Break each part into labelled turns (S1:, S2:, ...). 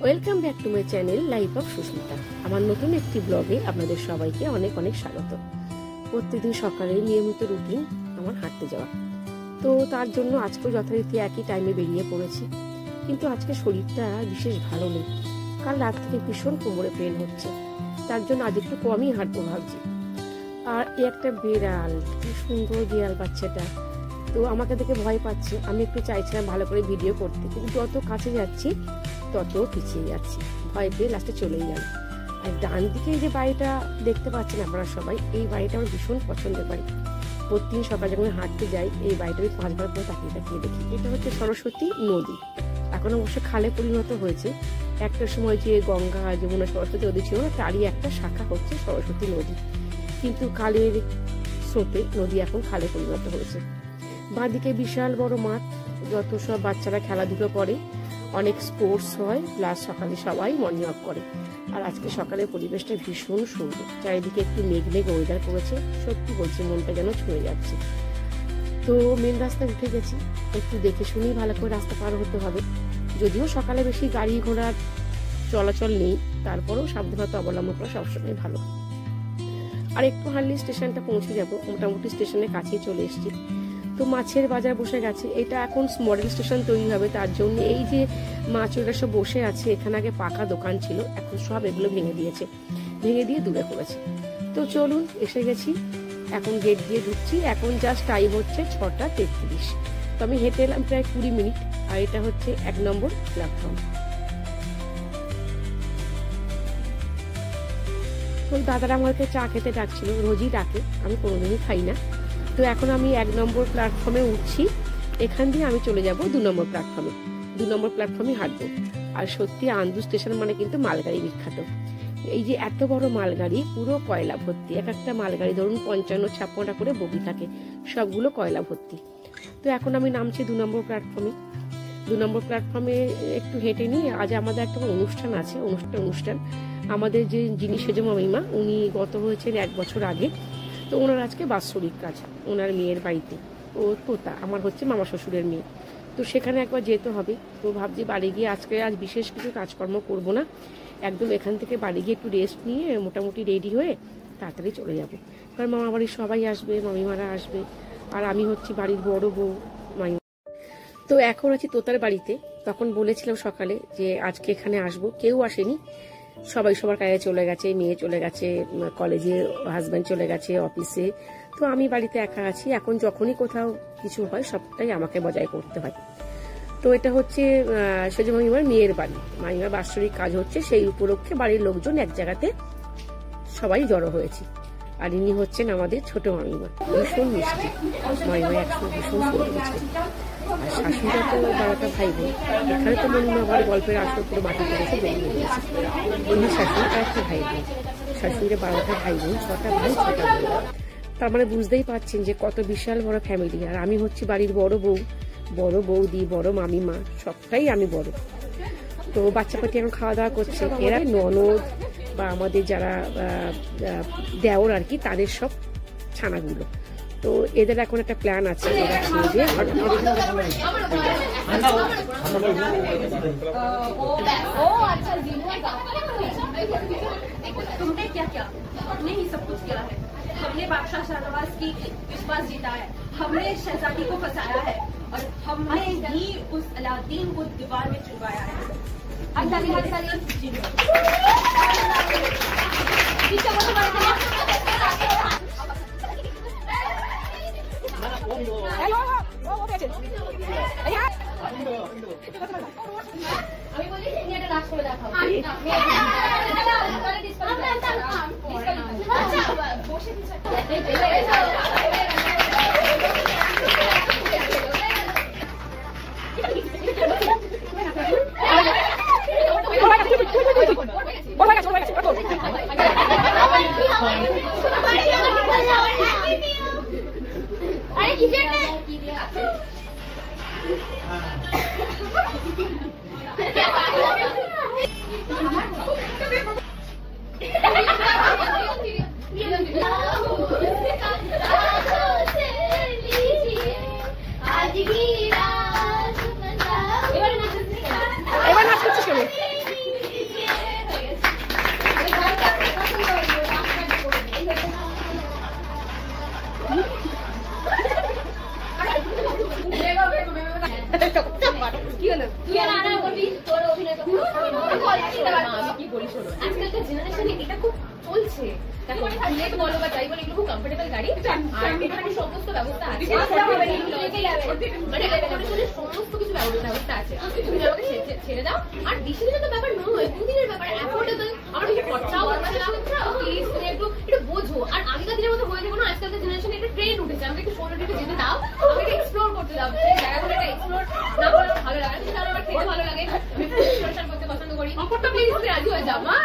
S1: Welcome back to my channel life of Susmita. আমার নতুন একটি ব্লগে আপনাদের সবাইকে অনেক অনেক স্বাগত। প্রত্যেকদিন সকালে নিয়মিত রুটিন আমার হাঁটতে যাওয়া, তো তার জন্য আজকেও যথারীতি একই টাইমে বেরিয়ে পড়েছি। কিন্তু আজকে শরীরটা বিশেষ ভালো নেই, কাল রাত থেকে ভীষণ কোমরে পেন হচ্ছে, তার জন্য আজ একটু কমই হাঁটবো ভাবছি। আর এই একটা বেড়াল, কি সুন্দর বিড়াল বাচ্চাটা, তো আমাকে দেখে ভয় পাচ্ছে। আমি একটু চাইছিলাম ভালো করে ভিডিও করতে, কিন্তু যত কাছে যাচ্ছি তত পিছিয়ে যাচ্ছি, ভয় পেয়ে লাস্টে চলেই গেল। আর ডান দিকে এই যে বাড়িটা দেখতে পাচ্ছেন আপনারা সবাই, এই বাড়িটা আমার ভীষণ পছন্দের বাড়ি। প্রতিদিন সকালে যখন হাঁটতে যাই এই বাড়িটা আমি 5 বার করে তাকিয়ে তাকিয়ে দেখি। এটা হচ্ছে সরস্বতী নদী, এখন অবশ্য খালে পরিণত হয়েছে। একটা সময় যে গঙ্গা যমুনা সরস্বতী নদী ছিল না, তারই একটা শাখা হচ্ছে সরস্বতী নদী, কিন্তু কালের স্রোতে নদী এখন খালে পরিণত হয়েছে। বাঁদিকে বিশাল বড় মাঠ, যত সব বাচ্চারা খেলাধুলো করে, অনেক স্পোর্টস হয়, প্লাস সকালে সবাই মর্নিং ওয়াক করে। আর আজকে সকালের পরিবেশটা ভীষণ সুন্দর, চারিদিকে একটু মেঘ মেঘ ওয়েদার করেছে, সত্যি বলছি মনটা যেন ছুঁয়ে যাচ্ছে। তো মেন রাস্তায় উঠে গেছি, একটু দেখে শুনেই ভালো করে রাস্তা পার হতে হবে। যদিও সকালে বেশি গাড়ি ঘোড়ার চলাচল নেই, তারপরেও সাবধানতা অবলম্বন করা সবসময় ভালো। আর একটু হাঁটলে স্টেশনটা পৌঁছে যাব, মোটামুটি স্টেশনের কাছেই চলে এসেছি। তো মাছের বাজার বসে গেছে, এটা এখন মডেল স্টেশন তৈরি হবে, তার জন্য এই যে মাছরা সব বসে আছে, এখানে আগে পাকা দোকান ছিল, এখন সব এগুলো ভেঙে দিয়েছে, ভেঙে দিয়ে দূরে করেছে। তো চলুন, এসে গেছি, এখন গেট দিয়ে ঢুকছি। এখন জাস্ট টাইম হচ্ছে 6:33। তো আমি হেঁটে এলাম প্রায় 20 মিনিট। আর এটা হচ্ছে 1 নম্বর প্ল্যাটফর্ম। তো দাদারা আমাকে চা খেতে ডাকছিল, রোজই ডাকে, আমি কোনোদিনই খাই না। তো এখন আমি 1 নম্বর প্ল্যাটফর্মে উঠছি, এখান দিয়ে আমি চলে যাব 2 নম্বর প্ল্যাটফর্মে। 2 নম্বর প্ল্যাটফর্মে হাঁটবো। আর সত্যি আন্দু স্টেশন মানে কিন্তু মালগাড়ি বিখ্যাত। এই যে এত বড় মালগাড়ি, পুরো কয়লা ভর্তি। এক একটা মালগাড়ি ধরুন 55-56টা করে বগি থাকে, সবগুলো কয়লা ভর্তি। তো এখন আমি নামছি 2 নম্বর প্ল্যাটফর্মে। 2 নম্বর প্ল্যাটফর্মে একটু হেঁটে নিই। আজ আমাদের একটা অনুষ্ঠান আছে, অনুষ্ঠান আমাদের যিনি সেজ মামিমা, উনি গত হয়েছেন 1 বছর আগে। তো ওনার আজকে বাৎসরিক কাজ, ওনার মেয়ের বাড়িতে। ও তোতা আমার হচ্ছে মামা শ্বশুরের মেয়ে, তো সেখানে একবার যেতে হবে। তো ভাবছি বাড়ি গিয়ে আজ বিশেষ কিছু কাজকর্ম করব না, একদম এখান থেকে বাড়ি গিয়ে একটু রেস্ট নিয়ে মোটামুটি রেডি হয়ে তাড়াতাড়ি চলে যাব। কারণ মামা বাড়ির সবাই আসবে, মামিমারা আসবে, আর আমি হচ্ছি বাড়ির বড় বউ মামিমা। তো এখন আছি তোতার বাড়িতে। তখন বলেছিলাম সকালে যে আজকে এখানে আসবো, কেউ আসেনি, সবাই সবার কাজে চলে গেছে, মেয়ে চলে গেছে কলেজে, হাজব্যান্ড চলে গেছে অফিসে, তো আমি বাড়িতে একা আছি। এখন যখনই কোথাও কিছু হয় সবটাই আমাকে বজায় করতে হয়। তো এটা হচ্ছে সেজ মামিমার মেয়ের বাড়ি, মামিমার বাৎসরিক কাজ হচ্ছে, সেই উপলক্ষে বাড়ির লোকজন এক জায়গাতে সবাই জড়ো হয়েছে। আর ইনি হচ্ছেন আমাদের ছোট মামিমা, ভীষণ মিষ্টি মামিমা, একশো ভীষণ সুন্দর। আর শাশুড়া তো 12টা ভাই বোন, এখানে তো মামিমা আবার গল্পের আসর পুরো মাটি করেছে, বেরিয়ে গিয়েছে। উনি শাশুড়ি আর একটা ভাই বোন, শাশুড়ির 12টা ভাই বোন, 6টা ভাই 6টা বোন। তার মানে বুঝতেই পারছেন যে কত বিশাল বড় ফ্যামিলি। আর আমি হচ্ছি বাড়ির বড় বউ, বড় বৌদি, বড় মামিমা, সবটাই আমি বড়। তো বাচ্চা পাটি এখন খাওয়া দাওয়া করছে, এরা ননদ বা আমাদের যারা দেওর আর কি, তাদের সব ছানাগুলো। তো এদের এখন একটা প্ল্যান আছে, এরা খেয়ে দিয়ে
S2: हमने बादशाह शाहनवाज की विश्वास जीता है, हमने शहजादी को फंसाया है, और हमने ही उस अलादीन को दीवार में चुनवाया है।
S3: আমি কি বলি শোনো, আজকালকার জেনারেশনে এটা খুব চলছে। দেখো বুলেট বলো বা যাই বলো, এগুলো খুব কমফোর্টেবল গাড়ি, আর এখানে সমস্ত ব্যবস্থা আছে, মানে সমস্ত কিছু ব্যবস্থা আছে। তুমি আমাকে ছেড়ে দাও, আর বেশি দিনের তো ব্যাপার নয়, 2 দিনের ব্যাপার, অ্যাফোর্ডেবল। আমার কিছু খরচাও হচ্ছে না, প্লিজ তুমি একটু বোঝো। আর আগেকার দিনের মতো হয়ে যাবো না, আজকালকার জেনারেশনে একটা ট্রেন্ড উঠেছে, আমাকে একটু সোলো ট্রিপে যেতে দাও, আমাকে এক্সপ্লোর করতে দাও, সেই জায়গাগুলো একটা এক্সপ্লোর না করলে ভালো লাগে না, সেটা আমার খেতে ভালো লাগে, আমি এক্সপ্লোরেশন করতে পছন্দ করি। অফারটা প্লিজ তুমি রাজি হয়ে যাও মা।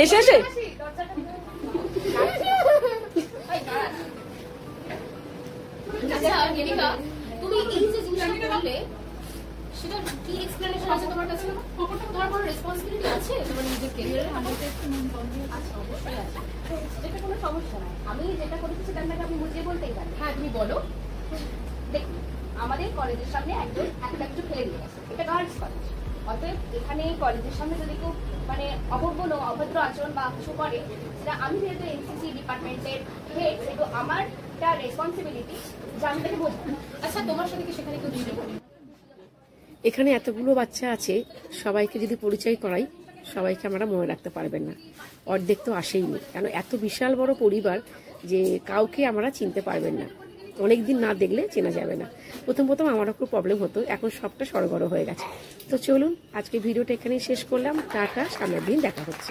S1: হেসে হেসে
S3: তুমি এই যে জিনিসটা বললে, সেটা কি এক্সপ্লেনেশন আছে তোমার কাছে? তোমার কোনো রেসপন্সিবিলিটি আছে তোমার নিজের ক্যারিয়ারে? আচ্ছা, অবশ্যই আছে, যেটা কোনো সমস্যা নাই। আমি যেটা করেছি সেটা আমি বুঝিয়ে বলতেই পারি। হ্যাঁ তুমি বলো। দেখুন, আমাদের কলেজের সামনে একটা কিছু ফেলে দিয়ে গেছে, এটা গার্লস কলেজ। অতএব এখানে কলেজের সামনে যদি কেউ মানে অভদ্র অভদ্র আচরণ বা কিছু করে, সেটা আমি যেহেতু এনসিসি ডিপার্টমেন্টের হেড, সেটা আমার একটা রেসপন্সিবিলিটি যে আমি তাকে বলবো। আচ্ছা, তোমার সাথে কি সেখানে কেউ ভিডিও করি?
S1: এখানে এতগুলো বাচ্চা আছে, সবাইকে যদি পরিচয় করাই, সবাইকে আমরা মনে রাখতে পারবেন না, অর্ধেক তো আসেইনি। কেন এত বিশাল বড় পরিবার যে কাউকে আমরা চিনতে পারবেন না, অনেকদিন না দেখলে চেনা যাবে না। প্রথম আমারও খুব প্রবলেম হতো, এখন সবটা সরগর হয়ে গেছে। তো চলুন, আজকে ভিডিওটা এখানেই শেষ করলাম। টাটা, সামনের দিন দেখা হচ্ছে।